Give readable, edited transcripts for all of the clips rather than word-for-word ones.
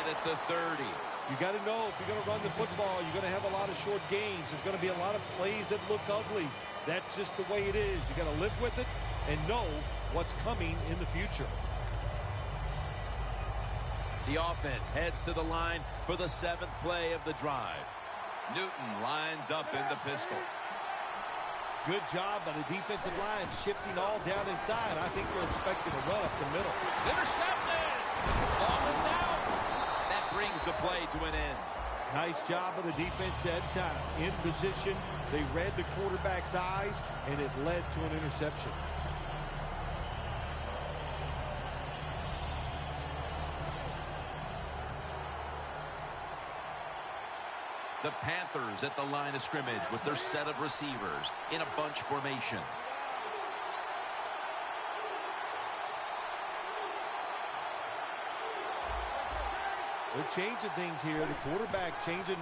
set at the 30. You got to know if you're going to run the football, you're going to have a lot of short games. There's going to be a lot of plays that look ugly. That's just the way it is. You got to live with it and know what's coming in the future. The offense heads to the line for the 7th play of the drive. Newton lines up in the pistol. Good job by the defensive line, shifting all down inside. I think they're expecting a run up the middle. It's intercepted. Ball is out. That brings the play to an end. Nice job of the defense that time. In position, they read the quarterback's eyes, and it led to an interception. The Panthers at the line of scrimmage with their set of receivers in a bunch formation. They're changing things here. The quarterback changing.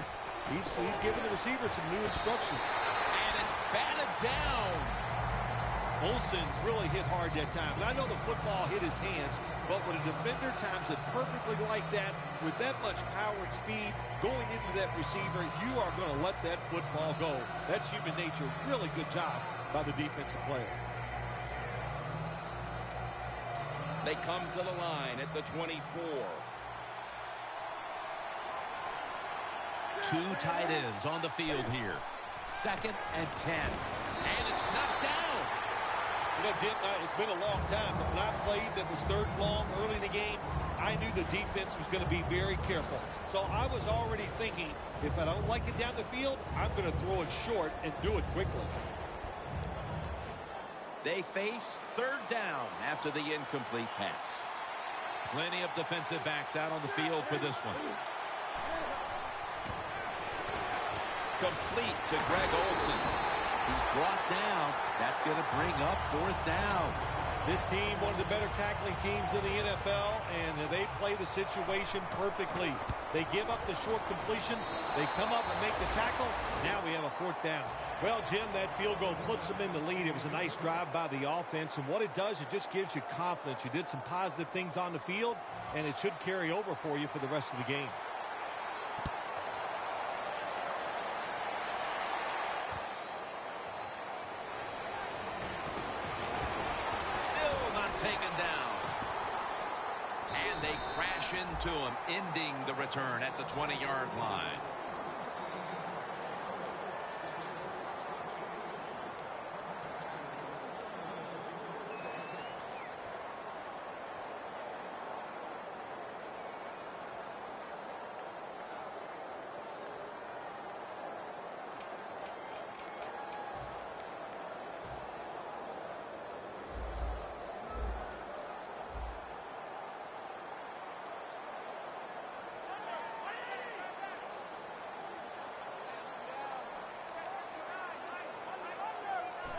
He's giving the receiver some new instructions. And it's batted down. Olsen's really hit hard that time. And I know the football hit his hands, but when a defender times it perfectly like that, with that much power and speed going into that receiver, you are going to let that football go. That's human nature. Really good job by the defensive player. They come to the line at the 24. Two tight ends on the field here. 2nd and 10. And it's knocked down. You know, Jim, it's been a long time, but when I played that was 3rd and long early in the game, I knew the defense was going to be very careful. So I was already thinking, if I don't like it down the field, I'm going to throw it short and do it quickly. They face 3rd down after the incomplete pass. Plenty of defensive backs out on the field for this one. Complete to Greg Olsen. He's brought down. That's going to bring up 4th down. This team, one of the better tackling teams in the NFL, and they play the situation perfectly. They give up the short completion. They come up and make the tackle. Now we have a 4th down. Well, Jim, that field goal puts them in the lead. It was a nice drive by the offense, and what it does, it just gives you confidence. You did some positive things on the field, and it should carry over for you for the rest of the game. Taken down. And they crash into him, ending the return at the 20-yard line.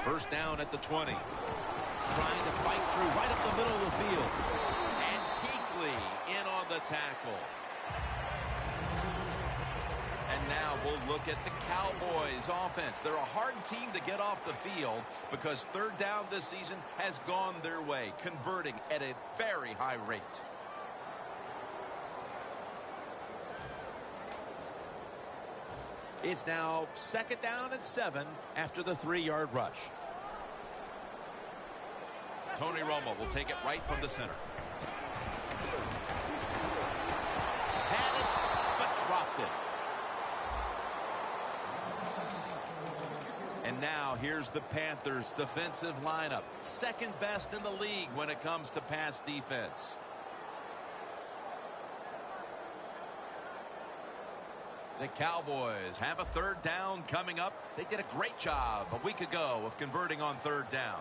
First down at the 20. Trying to fight through right up the middle of the field. And Kuechly in on the tackle. And now we'll look at the Cowboys offense. They're a hard team to get off the field because 3rd down this season has gone their way, converting at a very high rate. It's now 2nd down and 7 after the 3-yard rush. Tony Romo will take it right from the center. Had it, but dropped it. And now here's the Panthers defensive lineup. 2nd best in the league when it comes to pass defense. The Cowboys have a 3rd down coming up. They did a great job a week ago of converting on 3rd down.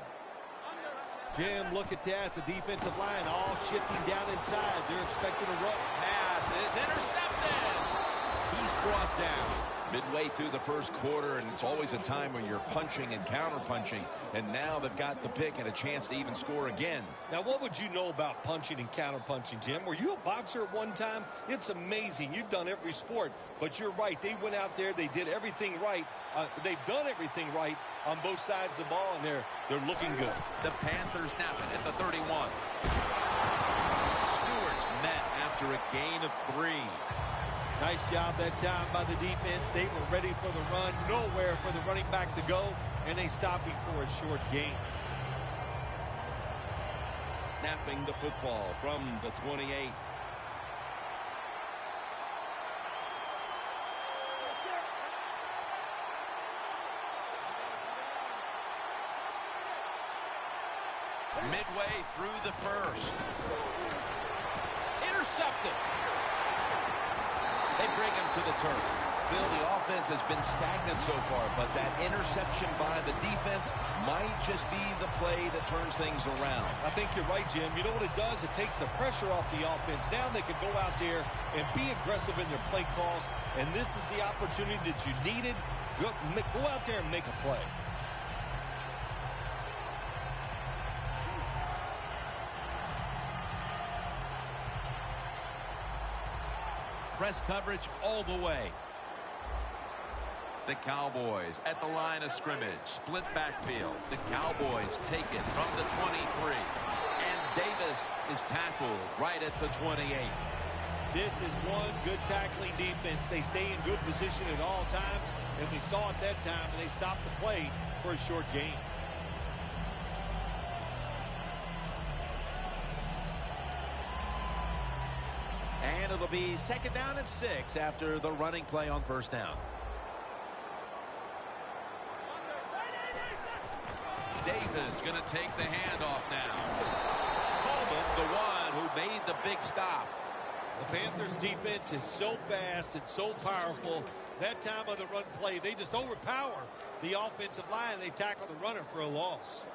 Jim, look at that. The defensive line all shifting down inside. They're expecting a run. Pass is intercepted. He's brought down. Midway through the first quarter, and it's always a time when you're punching and counter-punching. And now they've got the pick and a chance to even score again. Now, what would you know about punching and counter-punching, Jim? Were you a boxer at one time? It's amazing. You've done every sport. But you're right. They went out there. They did everything right. They've done everything right on both sides of the ball, and they're looking good. The Panthers snap it at the 31. Stewart's met after a gain of 3. Nice job that time by the defense. They were ready for the run. Nowhere for the running back to go, and they stopped him for a short gain. Snapping the football from the 28. Midway through the first. Intercepted. They bring him to the turf. Phil, the offense has been stagnant so far, but that interception by the defense might just be the play that turns things around. I think you're right, Jim. You know what it does? It takes the pressure off the offense. Now they can go out there and be aggressive in their play calls, and this is the opportunity that you needed. Go out there and make a play. Press coverage all the way. The Cowboys at the line of scrimmage. Split backfield. The Cowboys take it from the 23. And Davis is tackled right at the 28. This is one good tackling defense. They stay in good position at all times, and we saw it that time, and they stopped the play for a short gain. And it'll be 2nd down and 6 after the running play on 1st down. Davis going to take the handoff now. Coleman's the one who made the big stop. The Panthers defense is so fast and so powerful. That time on the run play, they just overpower the offensive line. They tackle the runner for a loss.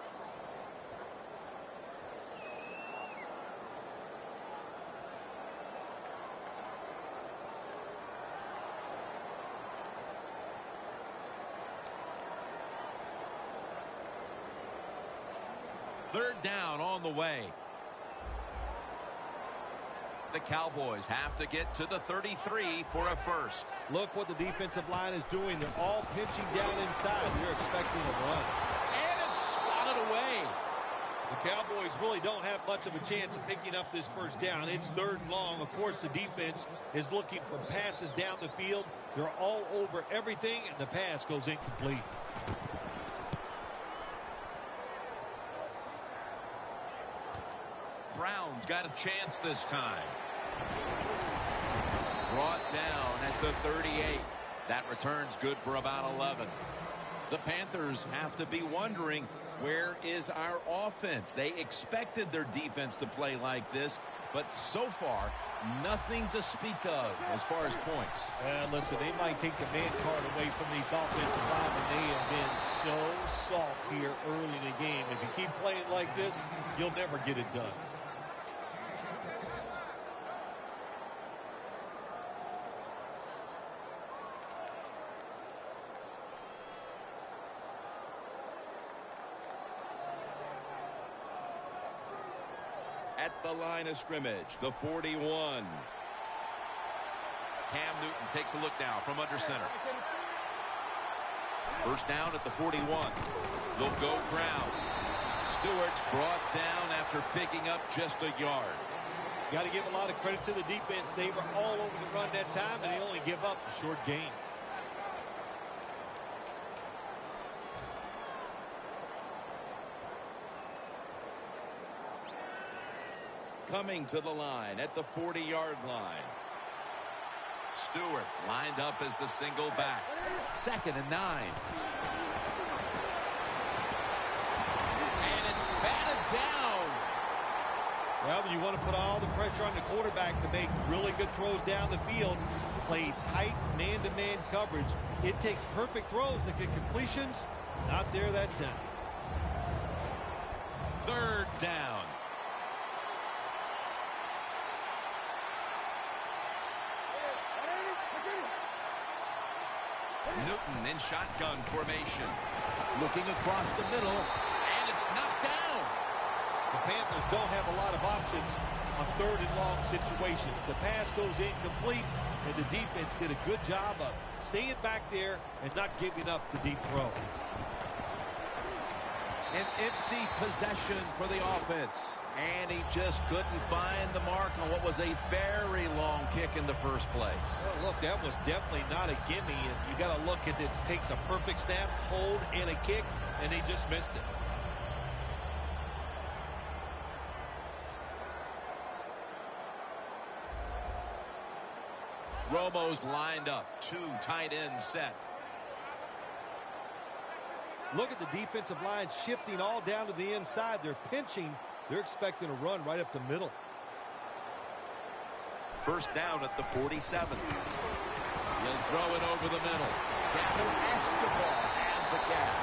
Third down on the way. The Cowboys have to get to the 33 for a first. Look what the defensive line is doing. They're all pinching down inside. They're expecting a run. And it's swatted away. The Cowboys really don't have much of a chance of picking up this first down. It's 3rd and long. Of course, the defense is looking for passes down the field. They're all over everything, and the pass goes incomplete. Brown's got a chance this time. Brought down at the 38. That return's good for about 11. The Panthers have to be wondering, where is our offense? They expected their defense to play like this, but so far, nothing to speak of as far as points. Listen, they might take the man card away from these offensive linemen. They have been so soft here early in the game. If you keep playing like this, you'll never get it done. At the line of scrimmage, the 41. Cam Newton takes a look now from under center. First down at the 41. They'll go ground. Stewart's brought down after picking up just a yard. Got to give a lot of credit to the defense. They were all over the run that time, and they only give up a short gain. Coming to the line at the 40-yard line. Stewart lined up as the single back. 2nd and 9. And it's batted down. Well, you want to put all the pressure on the quarterback to make really good throws down the field. Play tight man-to-man coverage. It takes perfect throws to get completions. Not there that time. 3rd down. Newton in shotgun formation. Looking across the middle, and it's knocked down. The Panthers don't have a lot of options on 3rd and long situations. The pass goes incomplete, and the defense did a good job of staying back there and not giving up the deep throw. An empty possession for the offense. And he just couldn't find the mark on what was a very long kick in the first place. Well, look, that was definitely not a gimme. And you got to look at it. It takes a perfect snap, hold, and a kick, and he just missed it. Romo's lined up. 2 tight ends set. Look at the defensive line shifting all down to the inside. They're pinching. They're expecting a run right up the middle. First down at the 47. He'll throw it over the middle. Captain Escobar has the catch.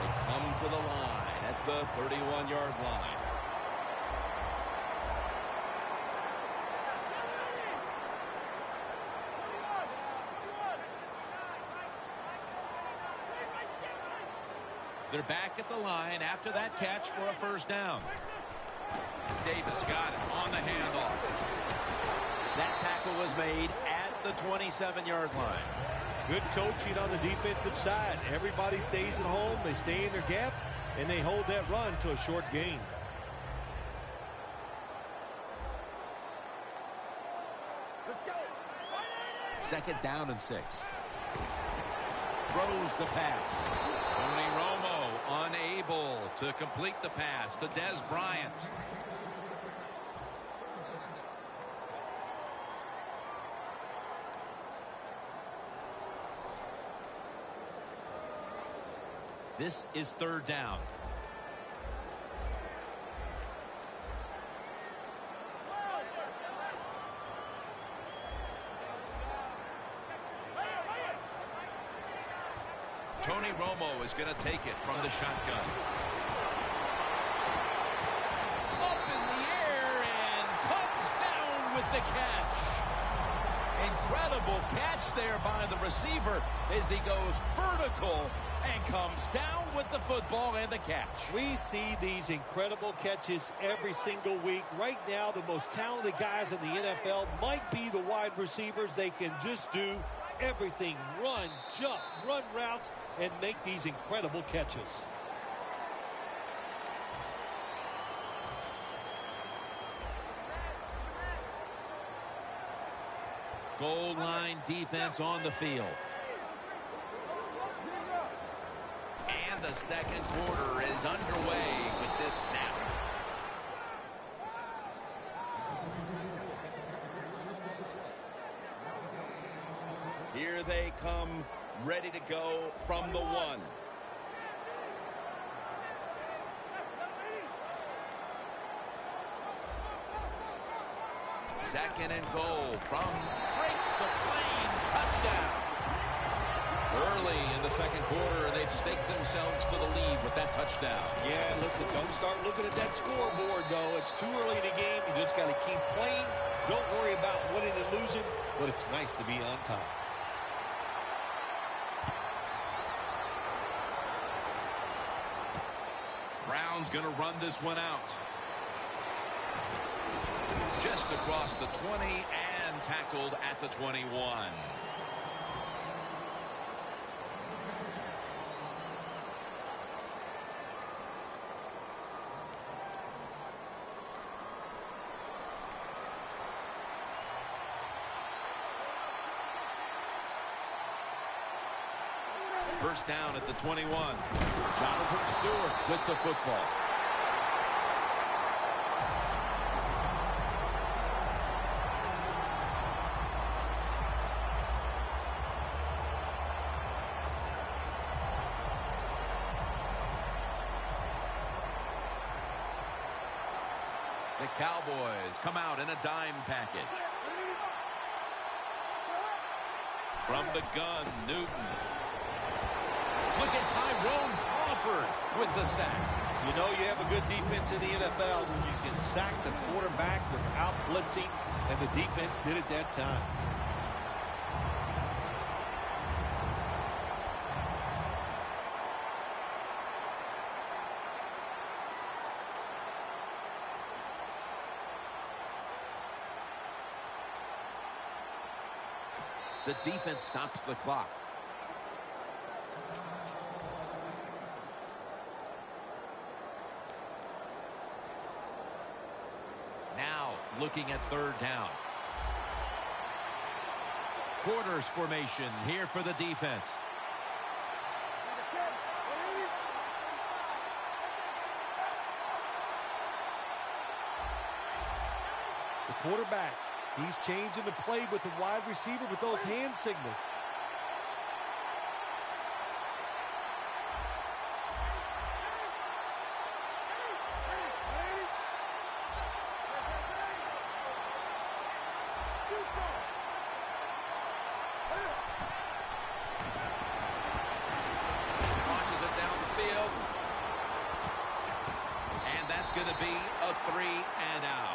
They come to the line at the 31-yard line. They're back at the line after that catch for a first down. Davis got it on the handoff. That tackle was made at the 27-yard line. Good coaching on the defensive side. Everybody stays at home. They stay in their gap, and they hold that run to a short gain. Let's go. Second down and 6. Throws the pass. Tony Romo unable to complete the pass to Des Bryant. This is third down. Tony Romo is going to take it from the shotgun. Up in the air and comes down with the catch. Incredible catch there by the receiver as he goes vertical and comes down with the football and the catch. We see these incredible catches every single week. Right now, the most talented guys in the NFL might be the wide receivers. They can just do everything. Run, jump, run routes, and make these incredible catches. Goal line defense on the field. And the second quarter is underway with this snap. Here they come, ready to go from the 1. Second and goal from breaks the plane. Touchdown. Early in the second quarter, they've staked themselves to the lead with that touchdown. Yeah, listen, don't start looking at that scoreboard, though. It's too early in the game. You just got to keep playing. Don't worry about winning and losing, but it's nice to be on top. Brown's going to run this one out. Just across the 20 and tackled at the 21. First down at the 21. Jonathan Stewart with the football. The Cowboys come out in a dime package. From the gun, Newton. Look at Tyrone Crawford with the sack. You know you have a good defense in the NFL when you can sack the quarterback without blitzing, and the defense did it that time. The defense stops the clock. Now looking at third down. Quarters formation here for the defense. The quarterback, he's changing the play with the wide receiver with those hand signals. Launches it down the field. And that's going to be a 3-and-out.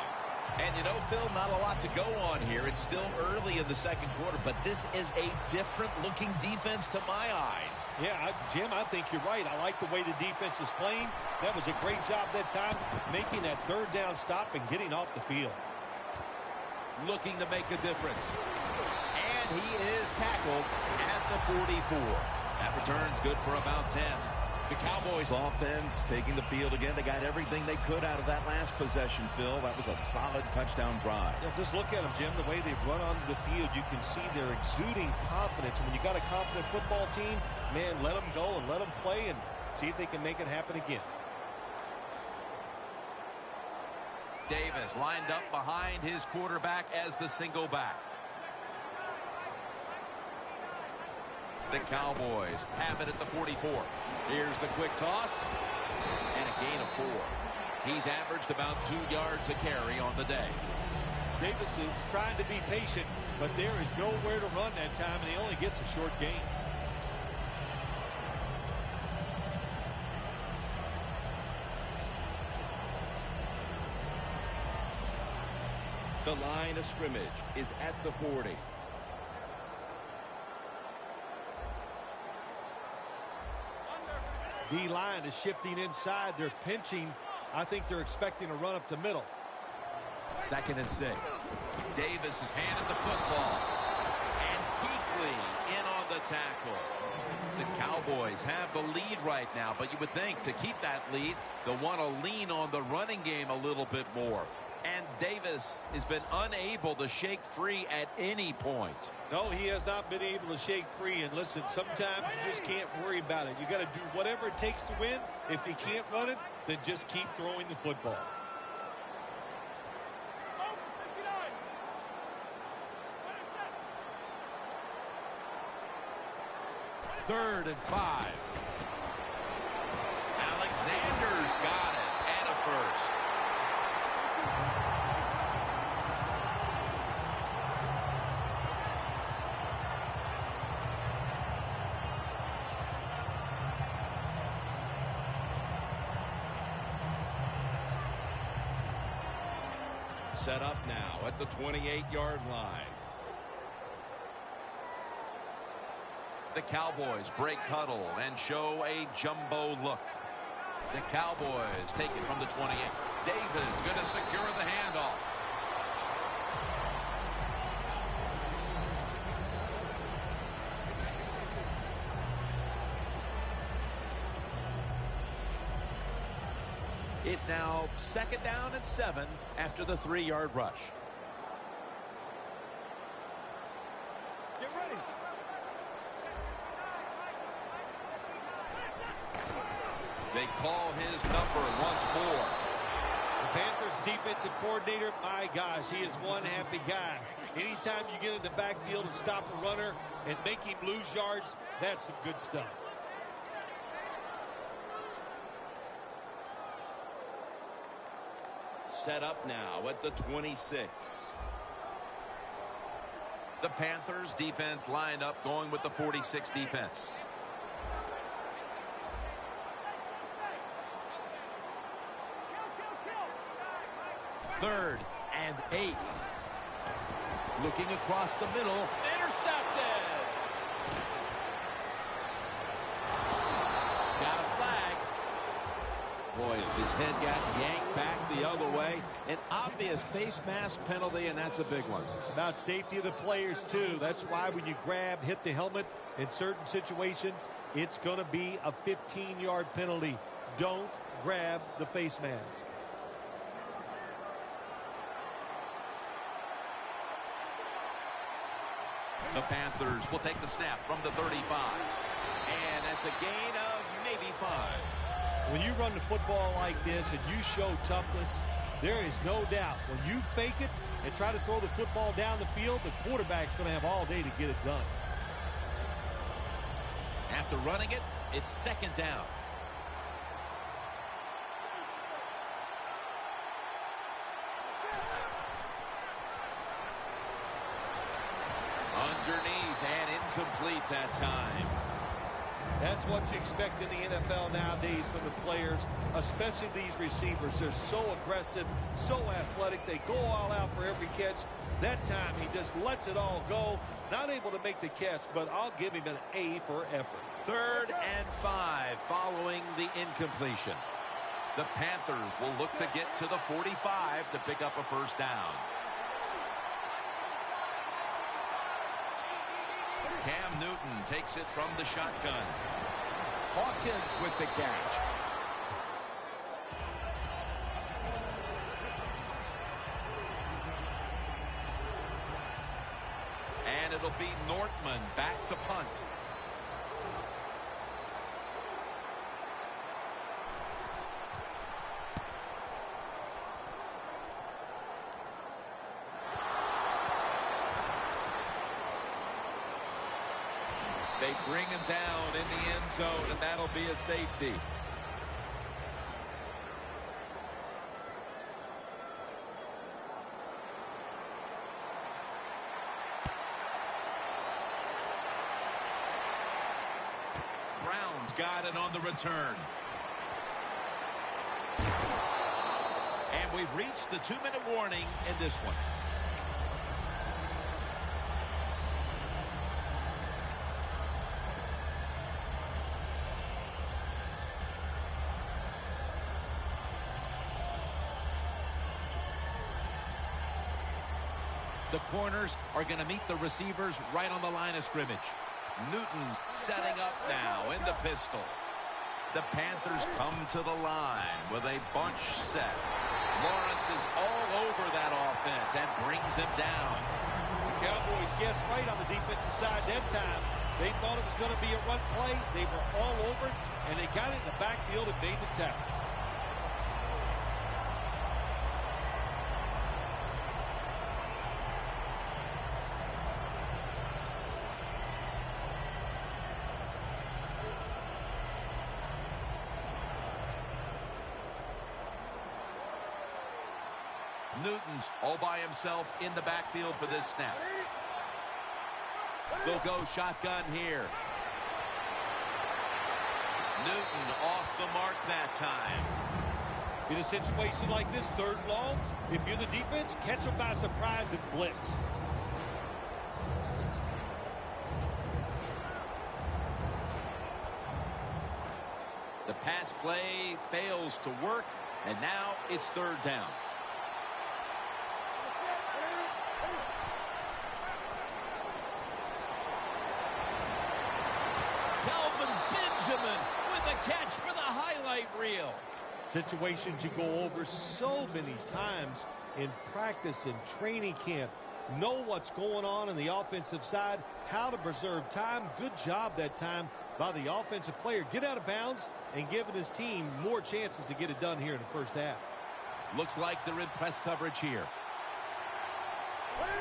And you know, Phil, not a lot to go on here. It's still early in the second quarter, but this is a different-looking defense to my eyes. Yeah, Jim, I think you're right. I like the way the defense is playing. That was a great job that time, making that third down stop and getting off the field. Looking to make a difference. And he is tackled at the 44. That return's good for about 10. The Cowboys offense taking the field again. They got everything they could out of that last possession, Phil. That was a solid touchdown drive. Yeah, just look at them, Jim. The way they've run onto the field, you can see they're exuding confidence. And when you got a confident football team, man, let them go and let them play and see if they can make it happen again. Davis lined up behind his quarterback as the single back. The Cowboys have it at the 44. Here's the quick toss. And a gain of 4. He's averaged about 2 yards a carry on the day. Davis is trying to be patient, but there is nowhere to run that time, and he only gets a short gain. The line of scrimmage is at the 40. D-line is shifting inside. They're pinching. I think they're expecting a run up the middle. 2nd and 6. Davis has handed the football. And Kuechly in on the tackle. The Cowboys have the lead right now, but you would think to keep that lead, they'll want to lean on the running game a little bit more. And Davis has been unable to shake free at any point. No, he has not been able to shake free. And listen, sometimes you just can't worry about it. You got to do whatever it takes to win. If you can't run it, then just keep throwing the football. Third and 5. Alexander's got it. And a first. Set up now at the 28-yard line. The Cowboys break huddle and show a jumbo look. The Cowboys take it from the 28. Davis going to secure the handoff. It's now 2nd down and 7 after the 3-yard rush. Get ready. They call his number once more. The Panthers defensive coordinator, my gosh, he is one happy guy. Anytime you get in the backfield and stop a runner and make him lose yards, that's some good stuff. Set up now at the 26. The Panthers defense lined up going with the 46 defense. Third and 8. Looking across the middle. Intercepted. Got a flag. Boy, his head got yanked back the other way. An obvious face mask penalty, and that's a big one. It's about safety of the players, too. That's why when you grab, hit the helmet in certain situations, it's going to be a 15-yard penalty. Don't grab the face mask. The Panthers will take the snap from the 35. And that's a gain of maybe 5. When you run the football like this and you show toughness, there is no doubt when you fake it and try to throw the football down the field, the quarterback's going to have all day to get it done. After running it, it's second down. Underneath and incomplete that time. That's what you expect in the NFL nowadays from the players, especially these receivers. They're so aggressive, so athletic. They go all out for every catch. That time he just lets it all go. Not able to make the catch, but I'll give him an A for effort. 3rd and 5 following the incompletion. The Panthers will look to get to the 45 to pick up a first down. Cam Newton takes it from the shotgun. Hawkins with the catch. And it'll be Nortman back to punt. They bring him down in the end zone, and that'll be a safety. Brown's got it on the return. And we've reached the 2-minute warning in this one. The corners are going to meet the receivers right on the line of scrimmage. Newton's setting up now in the pistol. The Panthers come to the line with a bunch set. Lawrence is all over that offense and brings him down. The Cowboys guessed right on the defensive side that time. They thought it was going to be a run play. They were all over it, and they got it in the backfield and made the tackle. Newton's all by himself in the backfield for this snap. They'll go shotgun here. Newton off the mark that time. In a situation like this, 3rd and long, if you're the defense, catch them by surprise and blitz. The pass play fails to work, and now it's 3rd down. With a catch for the highlight reel. Situations you go over so many times in practice and training camp. Know what's going on the offensive side, how to preserve time. Good job that time by the offensive player. Get out of bounds and giving his team more chances to get it done here in the first half. Looks like they're in press coverage here.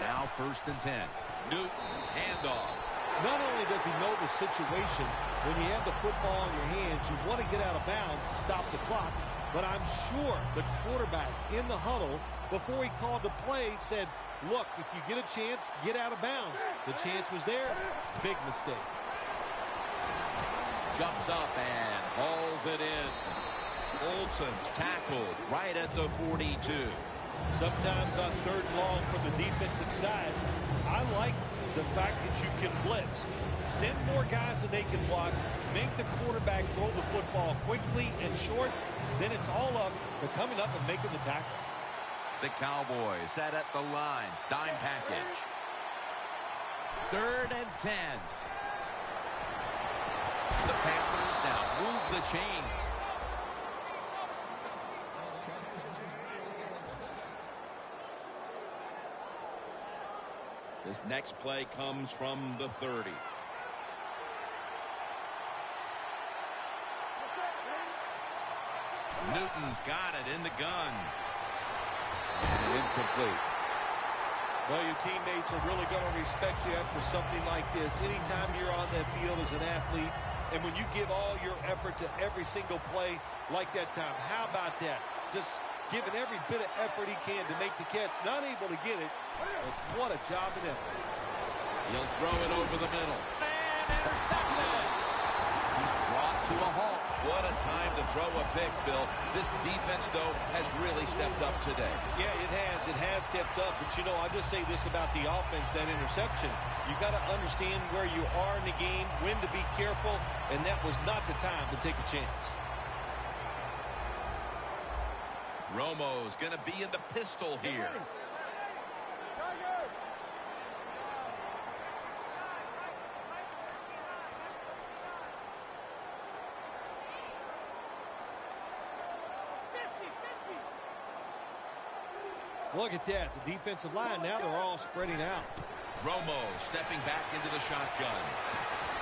Now 1st and 10. Newton, handoff. Not only does he know the situation, when you have the football in your hands, you want to get out of bounds to stop the clock. But I'm sure the quarterback in the huddle, before he called the play, said, look, if you get a chance, get out of bounds. The chance was there. Big mistake. Jumps up and hauls it in. Olsen's tackled right at the 42. Sometimes on 3rd and long from the defensive side, I like the fact that you can blitz. Send more guys than they can block. Make the quarterback throw the football quickly and short. Then it's all up to coming up and making the tackle. The Cowboys set at the line. Dime package. 3rd and 10. The Panthers now move the chains. This next play comes from the 30. Newton's got it in the gun. And incomplete. Well, your teammates are really going to respect you after something like this. Anytime you're on that field as an athlete, and when you give all your effort to every single play like that time, how about that? Just giving every bit of effort he can to make the catch. Not able to get it, but what a job and effort. He'll throw it over the middle. And intercepted. He's brought to a halt. What a time to throw a pick, Phil. This defense, though, has really stepped up today. Yeah, it has. It has stepped up. But, you know, I'll just say this about the offense, that interception. You got to understand where you are in the game, when to be careful, and that was not the time to take a chance. Romo's going to be in the pistol here. Look at that. The defensive line, now they're all spreading out. Romo stepping back into the shotgun.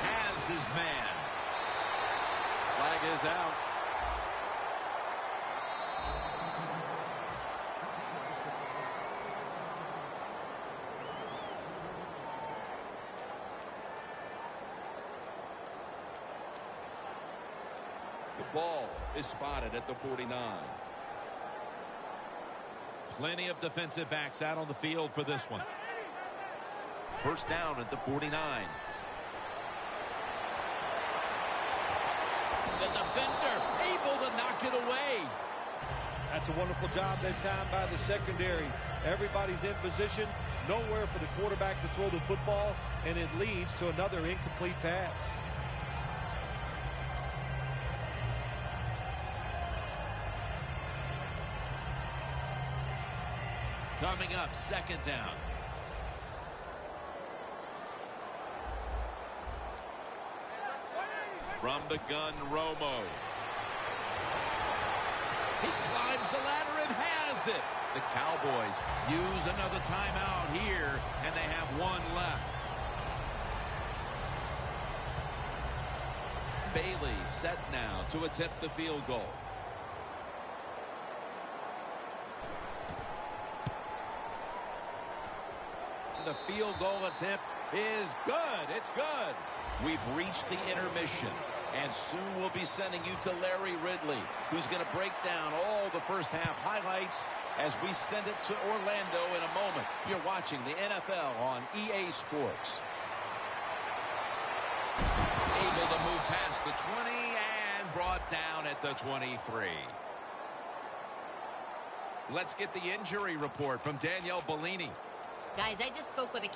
Has his man. Flag is out. The ball is spotted at the 49. Plenty of defensive backs out on the field for this one. 1st down at the 49. The defender able to knock it away. That's a wonderful job that time by the secondary. Everybody's in position. Nowhere for the quarterback to throw the football, and it leads to another incomplete pass. Coming up, 2nd down. From the gun, Romo. He climbs the ladder and has it. The Cowboys use another timeout here, and they have one left. Bailey set now to attempt the field goal. The field goal attempt is good. It's good. We've reached the intermission, and soon we'll be sending you to Larry Ridley, who's going to break down all the first half highlights as we send it to Orlando in a moment. You're watching the NFL on EA Sports. Able to move past the 20 and brought down at the 23. Let's get the injury report from Danielle Bellini. Guys, I just spoke with a...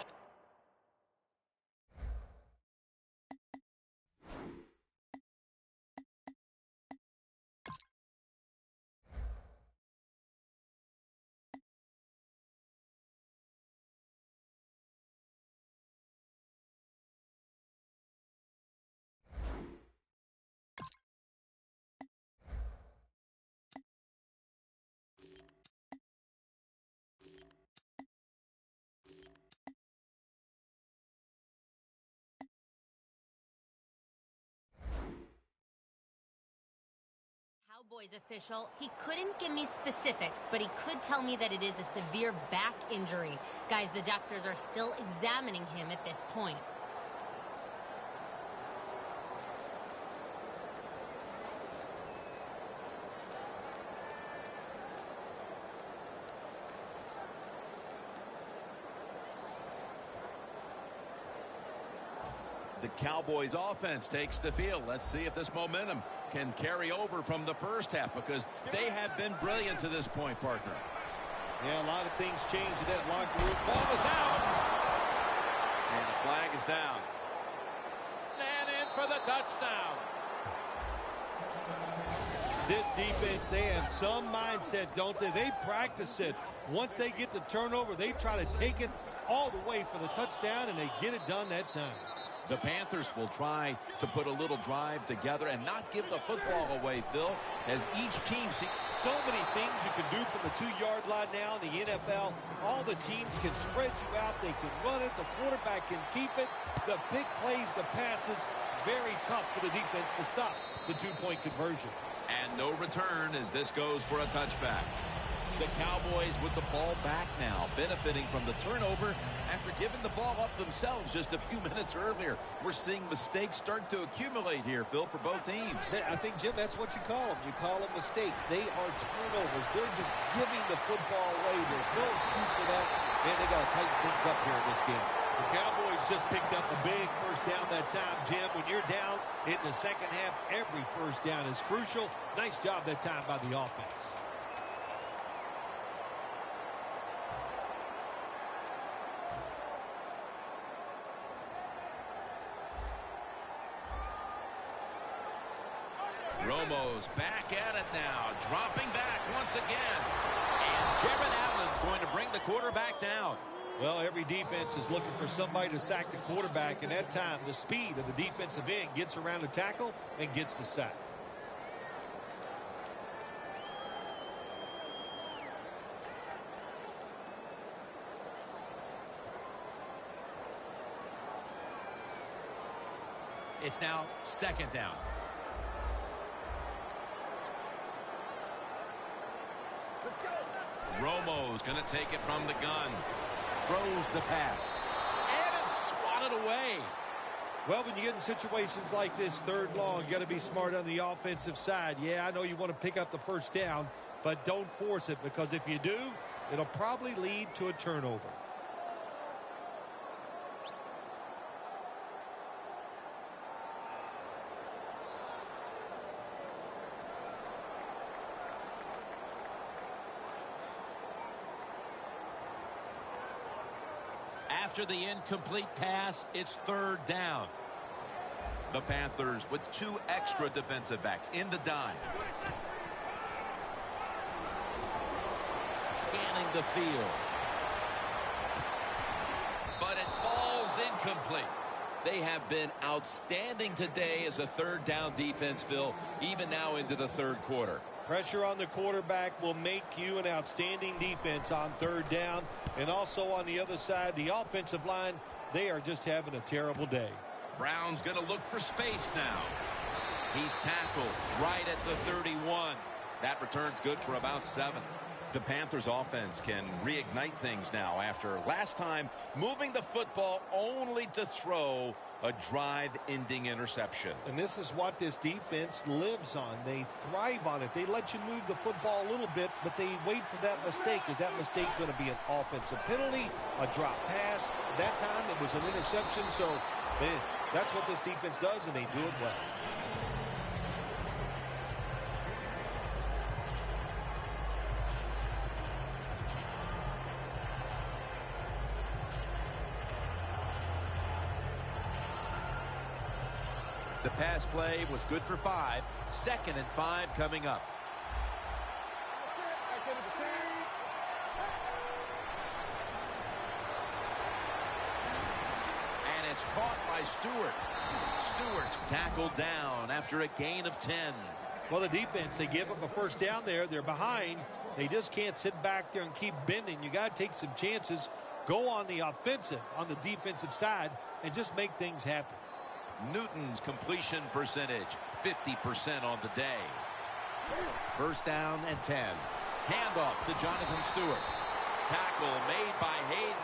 Cowboys official. He couldn't give me specifics, but he could tell me that it is a severe back injury. Guys, the doctors are still examining him at this point. The Cowboys offense takes the field. Let's see if this momentum can carry over from the first half, because they have been brilliant to this point, partner. Yeah, a lot of things changed in that locker room. Ball is out. And the flag is down. And in for the touchdown. This defense, they have some mindset, don't they? They practice it. Once they get the turnover, they try to take it all the way for the touchdown, and they get it done that time. The Panthers will try to put a little drive together and not give the football away, Phil, as each team sees. So many things you can do from the 2-yard line now in the NFL. All the teams can spread you out. They can run it. The quarterback can keep it. The big plays, the passes, very tough for the defense to stop the 2-point conversion. And no return as this goes for a touchback. The Cowboys with the ball back now, benefiting from the turnover after giving the ball up themselves just a few minutes earlier. We're seeing mistakes start to accumulate here, Phil, for both teams. I think, Jim, that's what you call them. You call them mistakes. They are turnovers. They're just giving the football away. There's no excuse for that. And they got to tighten things up here in this game. The Cowboys just picked up a big first down that time, Jim. When you're down in the second half, every first down is crucial. Nice job that time by the offense. Romo's back at it now, dropping back once again. And Jared Allen's going to bring the quarterback down. Well, every defense is looking for somebody to sack the quarterback, and that time the speed of the defensive end gets around the tackle and gets the sack. It's now second down. Let's go. Romo's going to take it from the gun. Throws the pass. And it's swatted away. Well, when you get in situations like this, third long, you got to be smart on the offensive side. Yeah, I know you want to pick up the first down, but don't force it, because if you do, it'll probably lead to a turnover. After the incomplete pass, it's third down. The Panthers with 2 extra defensive backs in the dime. Scanning the field. But it falls incomplete. They have been outstanding today as a third down defense, Phil, even now into the third quarter. Pressure on the quarterback will make you an outstanding defense on third down. And also on the other side, the offensive line, they are just having a terrible day. Brown's going to look for space now. He's tackled right at the 31. That return's good for about 7. The Panthers offense can reignite things now after last time moving the football only to throw a drive-ending interception. And this is what this defense lives on. They thrive on it. They let you move the football a little bit, but they wait for that mistake. Is that mistake going to be an offensive penalty, a drop pass? That time it was an interception, so that's what this defense does, and they do it well. The pass play was good for 5. 2nd and 5 coming up. And it's caught by Stewart. Stewart's tackled down after a gain of 10. Well, the defense, they give up a first down there. They're behind. They just can't sit back there and keep bending. You got to take some chances. Go on the offensive, on the defensive side, and just make things happen. Newton's completion percentage, 50% on the day. First down and 10. Handoff to Jonathan Stewart. Tackle made by Hayden.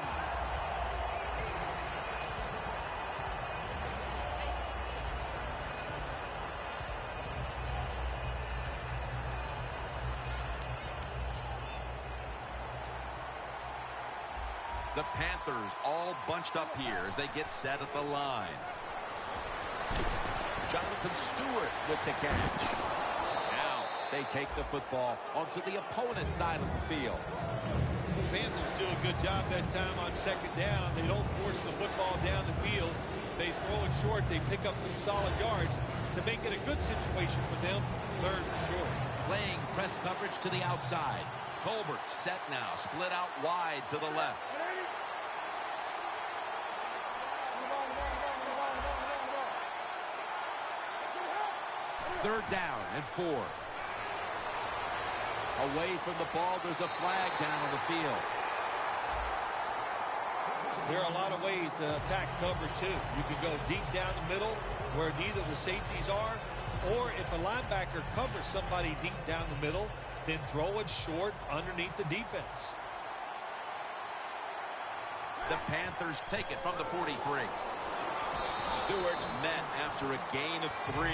The Panthers all bunched up here as they get set at the line. Jonathan Stewart with the catch. Now they take the football onto the opponent's side of the field. Panthers do a good job that time on second down. They don't force the football down the field. They throw it short. They pick up some solid yards to make it a good situation for them. Third and short. Playing press coverage to the outside. Tolbert set now. Split out wide to the left. Third down and 4. Away from the ball, there's a flag down on the field. There are a lot of ways to attack cover, too. You can go deep down the middle where neither the safeties are, or if a linebacker covers somebody deep down the middle, then throw it short underneath the defense. The Panthers take it from the 43. Stewart's met after a gain of 3.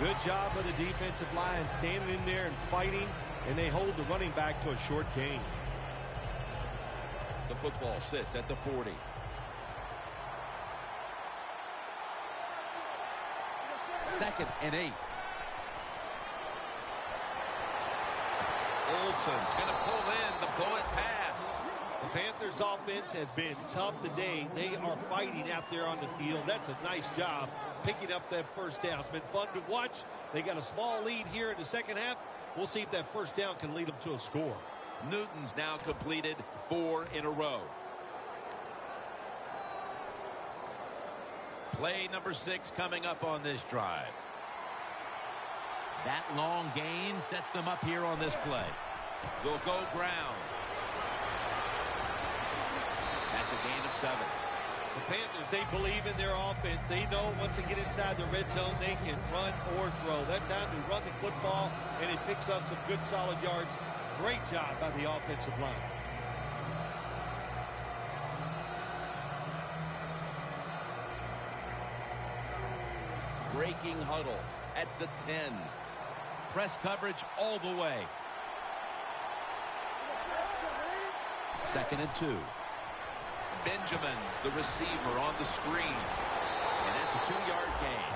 Good job of the defensive line standing in there and fighting, and they hold the running back to a short gain. The football sits at the 40. Second and 8. Olsen's going to pull in the bullet pass. The Panthers offense has been tough today. They are fighting out there on the field. That's a nice job picking up that first down. It's been fun to watch. They got a small lead here in the second half. We'll see if that first down can lead them to a score. Newton's now completed 4 in a row. Play number 6 coming up on this drive. That long gain sets them up here on this play. They'll go ground. That's a gain of 7. The Panthers, they believe in their offense. They know once they get inside the red zone, they can run or throw. That time they run the football, and it picks up some good solid yards. Great job by the offensive line. Breaking huddle at the 10. Press coverage all the way. Second and 2. Benjamin's the receiver on the screen. And that's a 2-yard gain.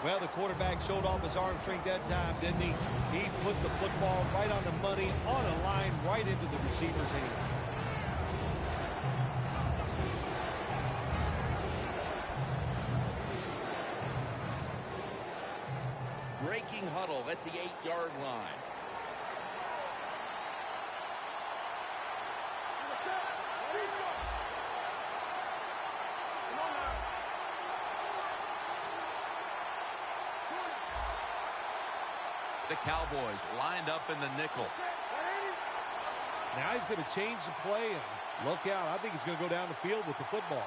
Well, the quarterback showed off his arm strength that time, didn't he? He put the football right on the money, on a line, right into the receiver's hands. Breaking huddle at the 8-yard line. The Cowboys lined up in the nickel. Now he's going to change the play and look out. I think he's going to go down the field with the football.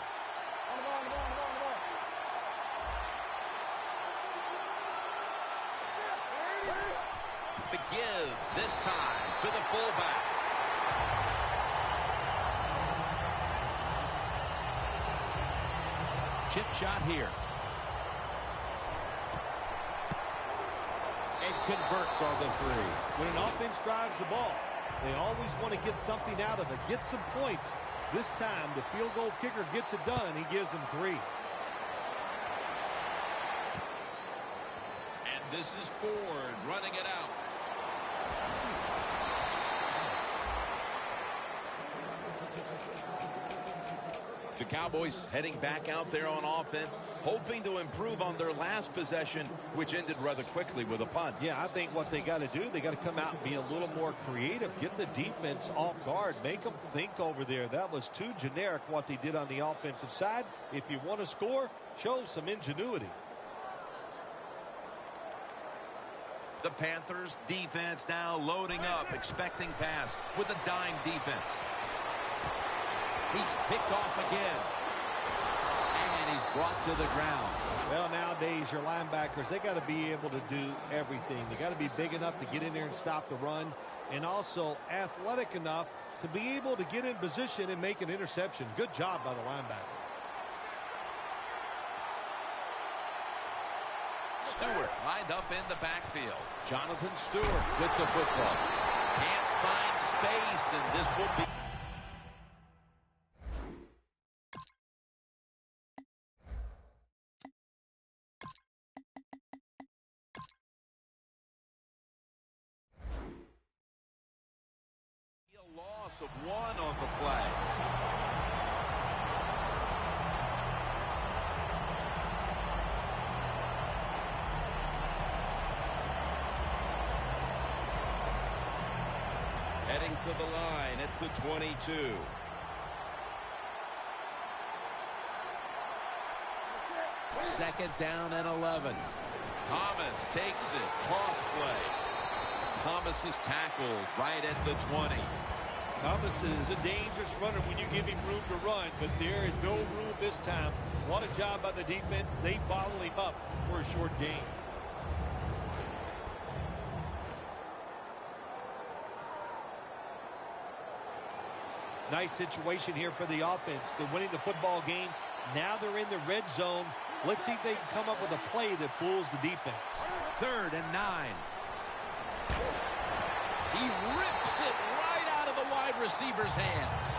The give this time to the fullback. Chip shot here. And converts on the 3. When an offense drives the ball, they always want to get something out of it, get some points. This time, the field goal kicker gets it done. He gives them 3. And this is Ford running it out. The Cowboys heading back out there on offense, hoping to improve on their last possession, which ended rather quickly with a punt. Yeah, I think what they got to do, they got to come out and be a little more creative, get the defense off guard, make them think over there. That was too generic what they did on the offensive side. If you want to score, show some ingenuity. The Panthers defense now loading up, expecting pass with a dime defense. He's picked off again. And he's brought to the ground. Well, nowadays, your linebackers, they got to be able to do everything. They got to be big enough to get in there and stop the run, and also athletic enough to be able to get in position and make an interception. Good job by the linebacker. Stewart lined up in the backfield. Jonathan Stewart with the football. Can't find space, and this will be... loss of 1 on the play. Heading to the line at the 22. Second down and 11. Thomas takes it. Cross play. Thomas is tackled right at the 20. Thomas is a dangerous runner when you give him room to run, but there is no room this time. What a job by the defense. They bottle him up for a short gain. Nice situation here for the offense. They're winning the football game. Now they're in the red zone. Let's see if they can come up with a play that fools the defense. 3rd and 9. He rips it right out of the wide receiver's hands.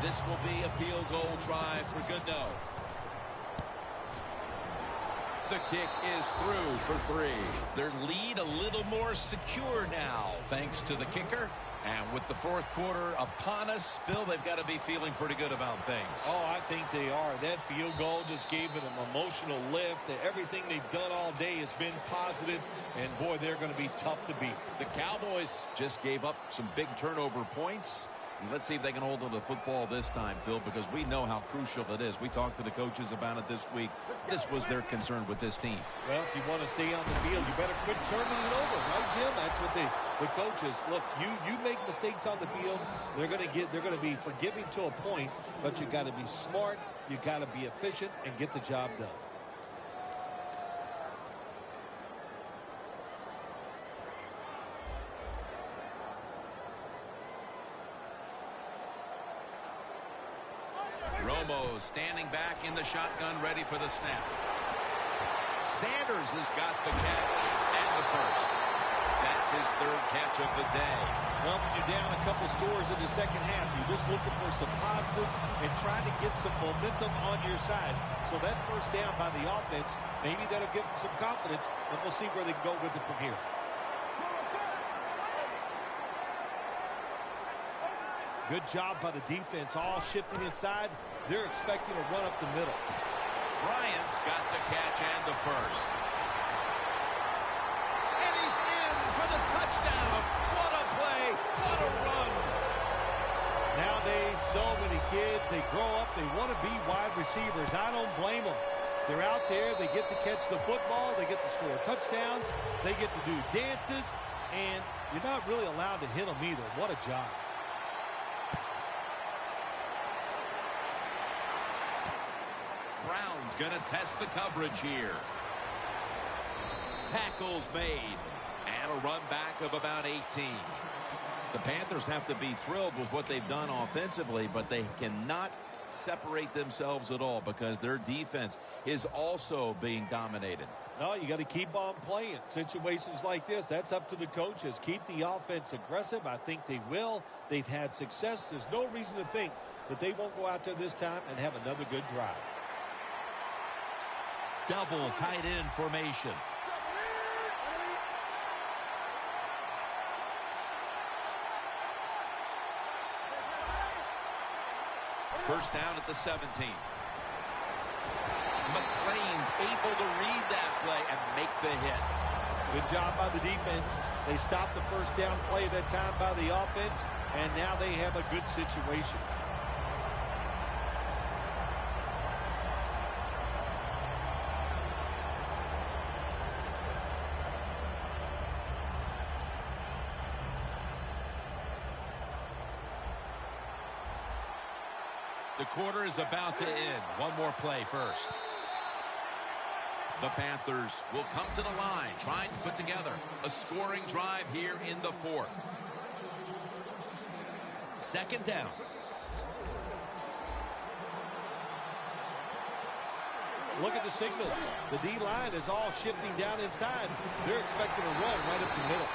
This will be a field goal try for Goodnow. The kick is through for 3. Their lead a little more secure now, thanks to the kicker. And with the 4th quarter upon us, Phil, they've got to be feeling pretty good about things. Oh, I think they are. That field goal just gave it an emotional lift. Everything they've done all day has been positive, and boy, they're going to be tough to beat. The Cowboys just gave up some big turnover points. And let's see if they can hold on to the football this time, Phil, because we know how crucial it is. We talked to the coaches about it this week. This was their concern with this team. Well, if you want to stay on the field, you better quit turning it over, right, Jim? That's what the coaches look. You make mistakes on the field, they're going to be forgiving to a point, but you got to be smart, you got to be efficient, and get the job done. Romo standing back in the shotgun, ready for the snap. Sanders has got the catch and the first. That's his 3rd catch of the day. Well, when you're down a couple scores in the second half, you're just looking for some positives and trying to get some momentum on your side. So that first down by the offense, maybe that'll give them some confidence, and we'll see where they can go with it from here. Good job by the defense, all shifting inside. They're expecting a run up the middle. Bryant's got the catch and the first. And he's in for the touchdown. What a play. What a run. Nowadays, so many kids, they grow up, they want to be wide receivers. I don't blame them. They're out there, they get to catch the football, they get to score touchdowns, they get to do dances, and you're not really allowed to hit them either. What a job. Brown's going to test the coverage here. Tackles made. And a run back of about 18. The Panthers have to be thrilled with what they've done offensively, but they cannot separate themselves at all because their defense is also being dominated. No, you got to keep on playing. Situations like this, that's up to the coaches. Keep the offense aggressive. I think they will. They've had success. There's no reason to think that they won't go out there this time and have another good drive. Double tight end formation. First down at the 17. McClain's able to read that play and make the hit. Good job by the defense. They stopped the first down play that time by the offense, and now they have a good situation. The quarter is about to end. One more play first. The Panthers will come to the line, trying to put together a scoring drive here in the 4th. Second down. Look at the signals. The D-line is all shifting down inside. They're expecting a run right up the middle.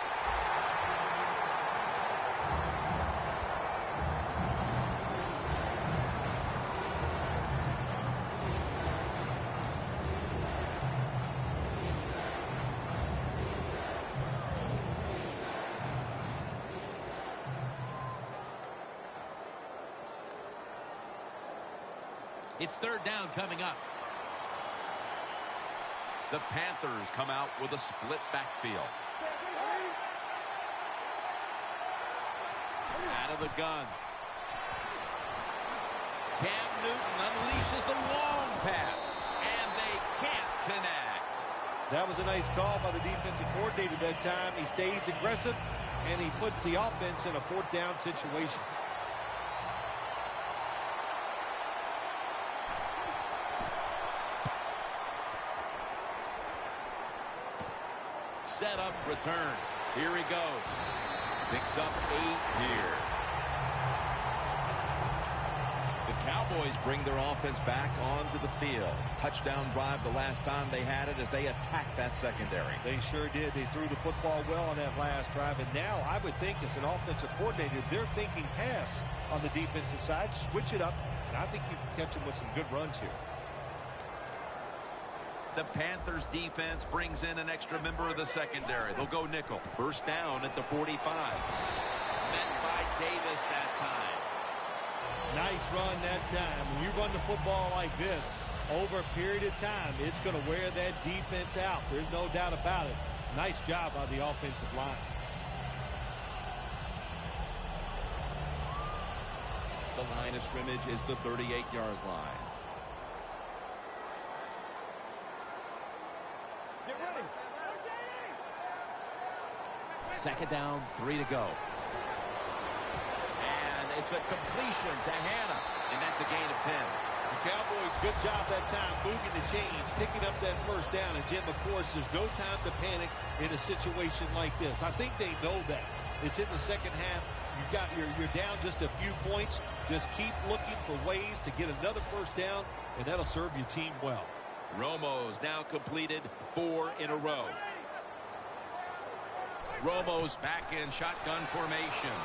It's third down coming up. The Panthers come out with a split backfield. Out of the gun. Cam Newton unleashes the long pass, and they can't connect. That was a nice call by the defensive coordinator that time. He stays aggressive, and he puts the offense in a fourth down situation. Set up, return. Here he goes. Picks up 8 here. The Cowboys bring their offense back onto the field. Touchdown drive the last time they had it as they attacked that secondary. They sure did. They threw the football well on that last drive. And now I would think as an offensive coordinator, they're thinking pass on the defensive side. Switch it up. And I think you can catch them with some good runs here. The Panthers defense brings in an extra member of the secondary. They'll go nickel. First down at the 45. Met by Davis that time. Nice run that time. When you run the football like this, over a period of time, it's going to wear that defense out. There's no doubt about it. Nice job by the offensive line. The line of scrimmage is the 38-yard line. Second down, 3 to go. And it's a completion to Hannah, and that's a gain of 10. The Cowboys, good job that time moving the chains, picking up that first down. And, Jim, of course, there's no time to panic in a situation like this. I think they know that. It's in the second half. You're down just a few points. Just keep looking for ways to get another first down, and that'll serve your team well. Romo's now completed 4 in a row. Romo's back in shotgun formation.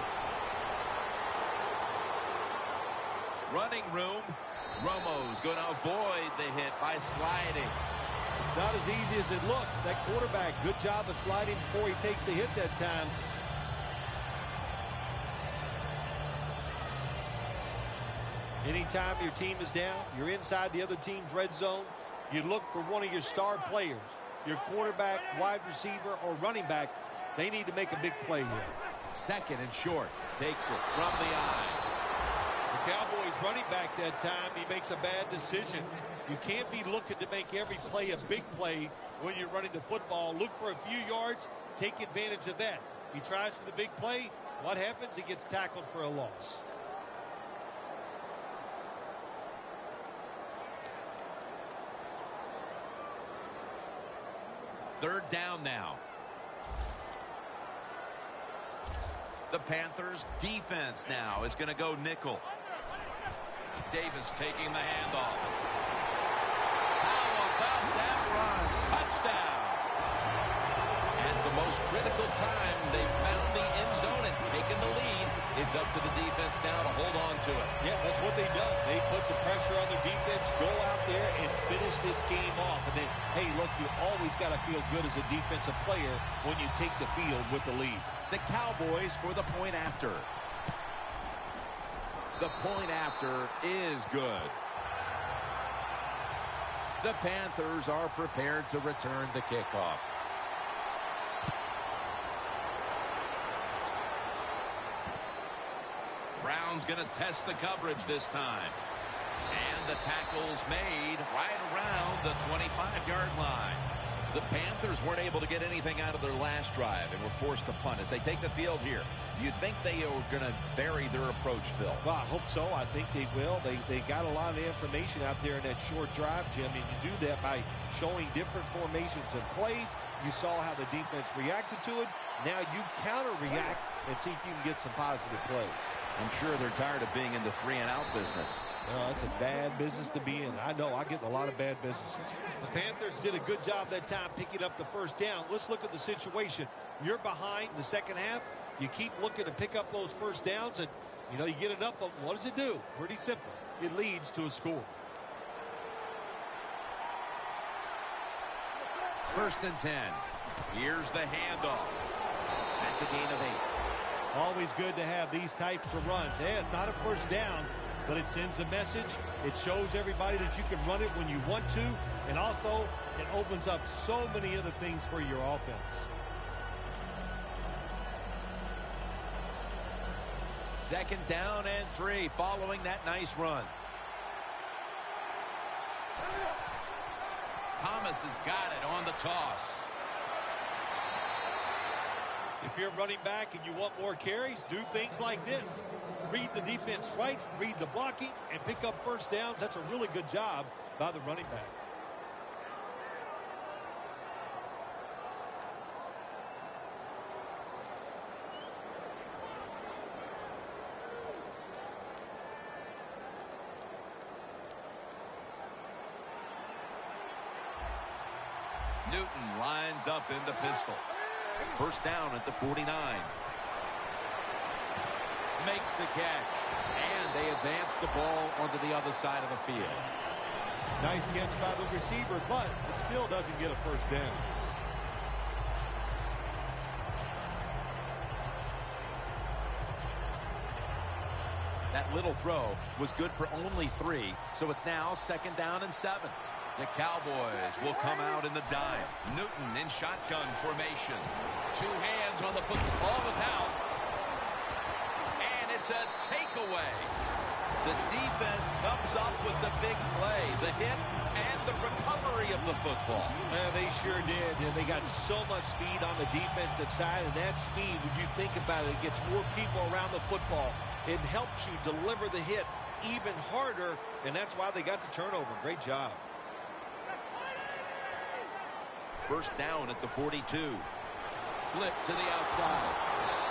Running room. Romo's going to avoid the hit by sliding. It's not as easy as it looks. That quarterback, good job of sliding before he takes the hit that time. Anytime your team is down, you're inside the other team's red zone, you look for one of your star players, your quarterback, wide receiver, or running back. They need to make a big play here. Second and short. Takes it from the eye. The Cowboys running back that time, he makes a bad decision. You can't be looking to make every play a big play when you're running the football. Look for a few yards. Take advantage of that. He tries for the big play. What happens? He gets tackled for a loss. Third down now. The Panthers defense now is going to go nickel. Davis taking the handoff. How about that run? Touchdown. At the most critical time, they found the end zone and taken the lead. It's up to the defense now to hold on to it. Yeah, that's what they've done. They put the pressure on their defense, go out there and finish this game off. And then, hey, look, you always got to feel good as a defensive player when you take the field with the lead. The Cowboys for the point after. The point after is good. The Panthers are prepared to return the kickoff. Brown's going to test the coverage this time. And the tackle's made right around the 25-yard line. The Panthers weren't able to get anything out of their last drive and were forced to punt as they take the field here. Do you think they are going to vary their approach, Phil? Well, I hope so. I think they will. They got a lot of information out there in that short drive, Jim, and you do that by showing different formations and plays. You saw how the defense reacted to it. Now you counter-react and see if you can get some positive plays. I'm sure they're tired of being in the 3-and-out business. No, that's a bad business to be in. I know. I get in a lot of bad businesses. The Panthers did a good job that time picking up the first down. Let's look at the situation. You're behind in the second half. You keep looking to pick up those first downs, and, you get enough of them. What does it do? Pretty simple. It leads to a score. First and 10. Here's the handoff. That's a gain of 8. Always good to have these types of runs. Yeah, it's not a first down, but it sends a message. It shows everybody that you can run it when you want to, and also it opens up so many other things for your offense. Second down and 3 following that nice run. Thomas has got it on the toss. If you're running back and you want more carries, do things like this. Read the defense right, read the blocking, and pick up first downs. That's a really good job by the running back. Newton lines up in the pistol. First down at the 49. Makes the catch. And they advance the ball onto the other side of the field. Nice catch by the receiver, but it still doesn't get a first down. That little throw was good for only 3, so it's now second down and 7. The Cowboys will come out in the dime. Newton in shotgun formation. 2 hands on the football. Ball is out. And it's a takeaway. The defense comes up with the big play, the hit, and the recovery of the football. They sure did. And they got so much speed on the defensive side, and that speed, when you think about it, it gets more people around the football. It helps you deliver the hit even harder, and that's why they got the turnover. Great job. First down at the 42. Flip to the outside.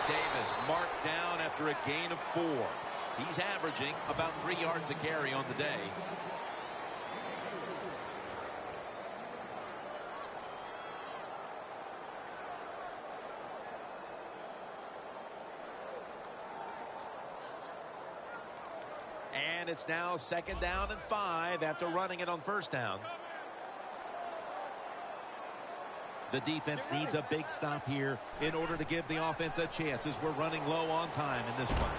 Davis marked down after a gain of 4. He's averaging about 3 yards a carry on the day. And it's now second down and 5 after running it on first down. The defense needs a big stop here in order to give the offense a chance as we're running low on time in this one.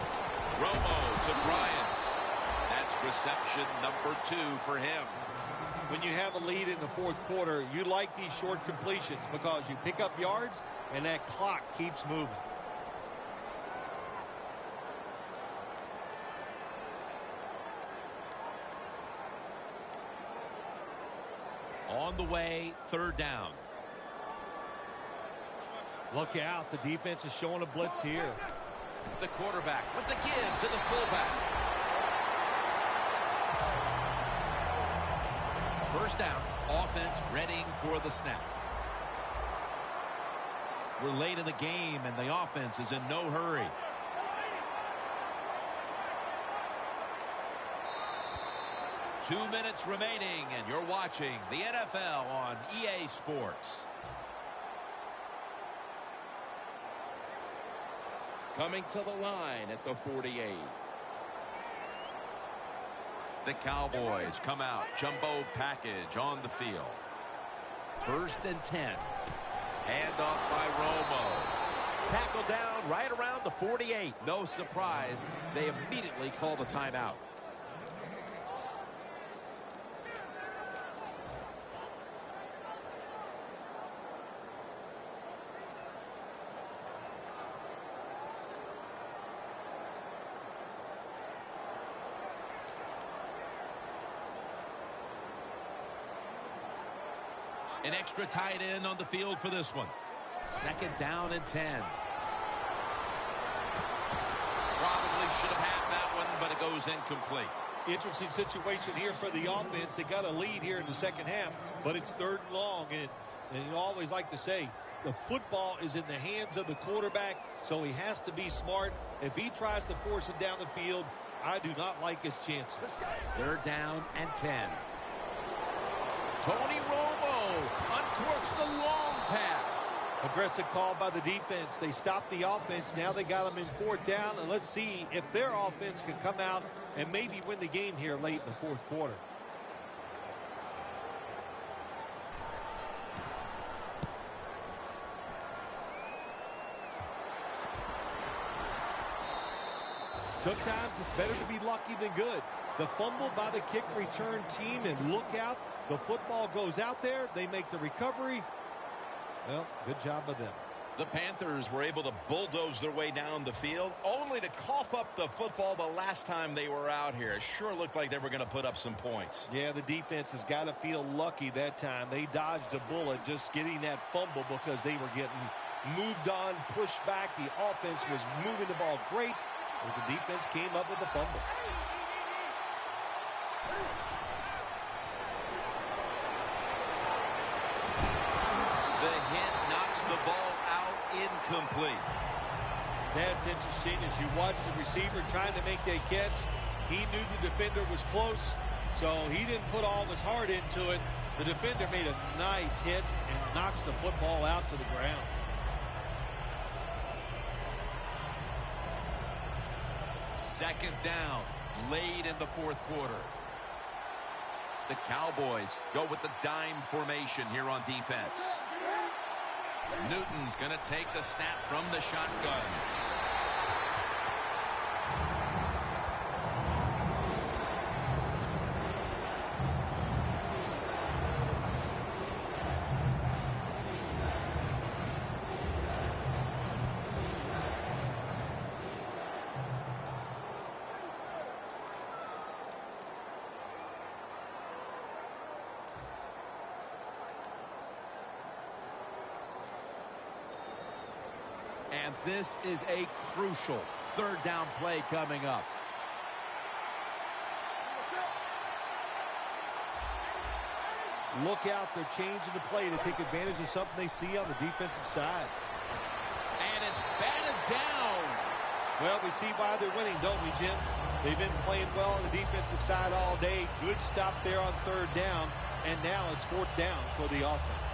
Romo to Bryant. That's reception number 2 for him. When you have a lead in the fourth quarter, you like these short completions because you pick up yards and that clock keeps moving. On the way, third down. Look out. The defense is showing a blitz here. The quarterback with the give to the fullback. First down. Offense readying for the snap. We're late in the game, and the offense is in no hurry. Two minutes remaining, and you're watching the NFL on EA Sports. Coming to the line at the 48. The Cowboys come out. Jumbo package on the field. First and 10. Hand off by Romo. Tackle down right around the 48. No surprise, they immediately call the timeout. An extra tight end on the field for this one. Second down and 10. Probably should have had that one, but it goes incomplete. Interesting situation here for the offense. They got a lead here in the second half, but it's third and long. And you always like to say, the football is in the hands of the quarterback, so he has to be smart. If he tries to force it down the field, I do not like his chances. Third down and 10. Tony Romo uncorks the long pass. Aggressive call by the defense. They stopped the offense. Now they got them in fourth down, and let's see if their offense can come out and maybe win the game here late in the fourth quarter. Sometimes it's better to be lucky than good. The fumble by the kick return team, and look out. The football goes out there. They make the recovery. Well, good job by them. The Panthers were able to bulldoze their way down the field, only to cough up the football the last time they were out here. It sure looked like they were going to put up some points. Yeah, the defense has got to feel lucky that time. They dodged a bullet just getting that fumble because they were getting moved on, pushed back. The offense was moving the ball great, but the defense came up with the fumble. The hit knocks the ball out incomplete. That's interesting. As you watch the receiver trying to make that catch, he knew the defender was close, so he didn't put all his heart into it. The defender made a nice hit and knocks the football out to the ground. Second down, late in the fourth quarter. The Cowboys go with the dime formation here on defense. Newton's going to take the snap from the shotgun. And this is a crucial third down play coming up. Look out, they're changing the play to take advantage of something they see on the defensive side. And it's batted down. Well, we see why they're winning, don't we, Jim? They've been playing well on the defensive side all day. Good stop there on third down, and now it's fourth down for the offense.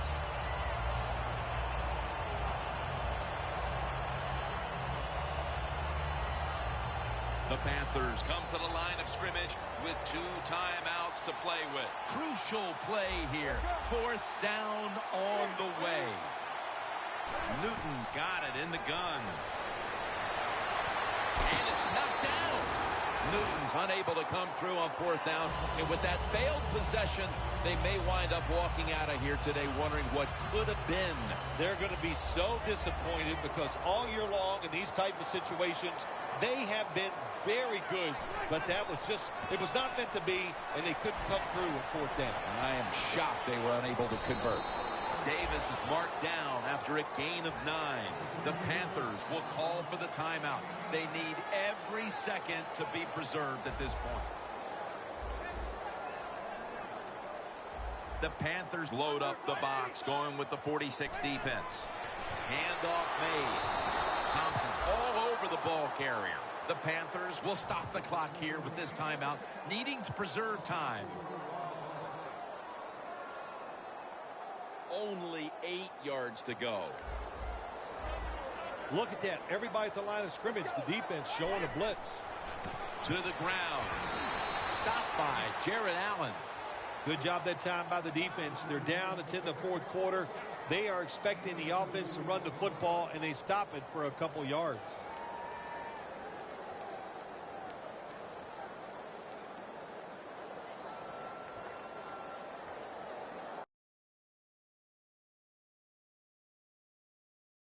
The Panthers come to the line of scrimmage with 2 timeouts to play with. Crucial play here. Fourth down on the way. Newton's got it in the gun. And it's knocked down. Newton's unable to come through on fourth down. And with that failed possession, they may wind up walking out of here today wondering what could have been. They're going to be so disappointed because all year long in these type of situations, they have been very good, but that was just, it was not meant to be, and they couldn't come through on fourth down. I am shocked they were unable to convert. Davis is marked down after a gain of 9. The Panthers will call for the timeout. They need every second to be preserved at this point. The Panthers load up the box, going with the 46 defense. Handoff made. Thompson's all over the ball carrier. The Panthers will stop the clock here with this timeout, needing to preserve time. Only 8 yards to go. Look at that. Everybody at the line of scrimmage, the defense showing a blitz. To the ground. Stopped by Jared Allen. Good job that time by the defense. They're down. It's in the fourth quarter. They are expecting the offense to run the football, and they stop it for a couple yards.